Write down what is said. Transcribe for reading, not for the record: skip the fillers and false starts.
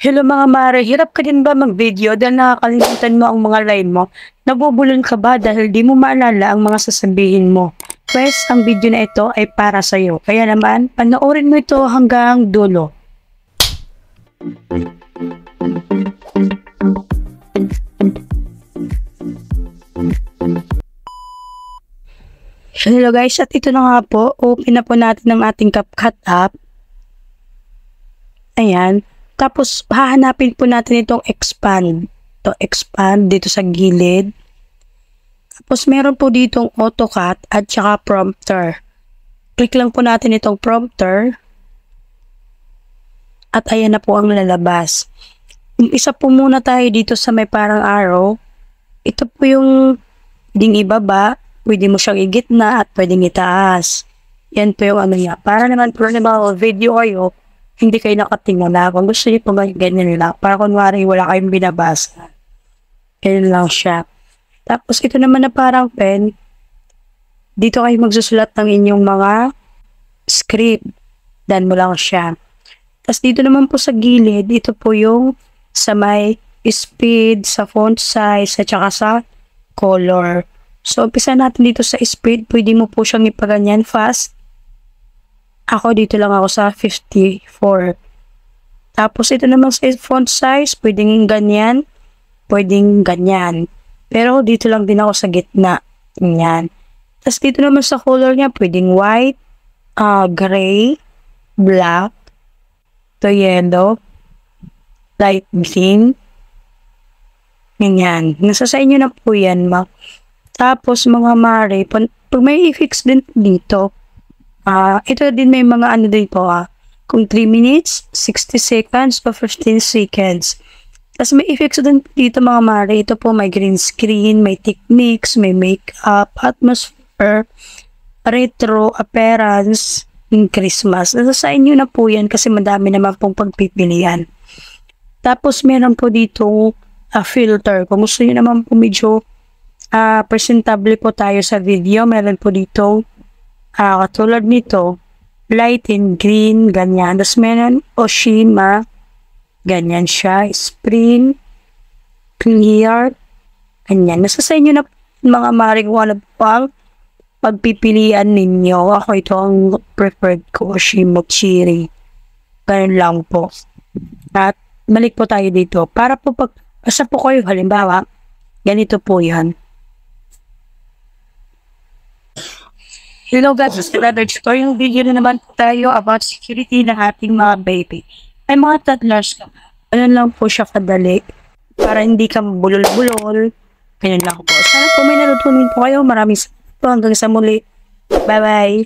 Hello mga mare, hirap ka din ba mag-video dahil nakakalimutan mo ang mga line mo? Nabubulol ka ba dahil di mo maalala ang mga sasabihin mo? Pwes, ang video na ito ay para sa'yo. Kaya naman, panoorin mo ito hanggang dulo. Hello guys, at ito na nga po, open na po natin ang ating CapCut app. Ayan. Tapos, hahanapin po natin itong expand. Ito, expand dito sa gilid. Tapos, meron po ditong AutoCut at saka prompter. Click lang po natin itong prompter. At ayan na po ang lalabas. Isa po muna tayo dito sa may parang arrow. Ito po yung pwedeng ibaba, pwede mo siyang igitna at pwedeng itaas. Yan po yung ano niya. Para naman po na mga video kayo, hindi kayo nakatingin na. Kung gusto niyo po ganyan lang. Para kunwari wala kayong binabasa. Ganyan lang siya. Tapos ito naman na parang pen. Dito kayo magsusulat ng inyong mga script. Dan mo lang siya. Tapos dito naman po sa gilid, ito po yung sa may speed, sa font size, at saka sa color. So, umpisa natin dito sa speed. Pwede mo po siyang ipaganyan fast. Ako dito lang ako sa 54. Tapos ito naman sa font size, pwedeng ganyan, pwedeng ganyan. Pero dito lang din ako sa gitna. Ganyan. Tapos dito naman sa color niya, pwedeng white, gray, black, to yellow, light green. Ganyan. Nasa sa inyo na po yan, Tapos mga mare, pag may i-fix din dito, ito din may mga ano din po kung 3 minutes, 60 seconds, o 15 seconds. Tapos may effects din dito mga mare. Ito po may green screen, may techniques, may makeup, atmosphere, retro, appearance, Christmas. Nasa sa inyo na po yan kasi madami naman pong pagpipilian. Tapos meron po dito filter. Kung gusto nyo naman po medyo presentable po tayo sa video, meron po dito katulad nito, light and green, ganyan. Tapos meron Oshima, ganyan siya, spring, clear, ganyan. Nasa sa inyo na mga maring wala pang pagpipilian ninyo. Ako ito ang preferred ko, Oshima Cherry. Ganyan lang po. At balik po tayo dito. Para po asa po kayo, halimbawa, ganito po yan. Hello guys, another story. Yung video na naman tayo about security ng ating mga baby. Ay mga toddlers ka. Ano lang po siya kadali. Para hindi ka bulol-bulol. Ganyan lang po. Sana po may natutunin po kayo. Maraming salamat po. Hanggang sa muli. Bye-bye.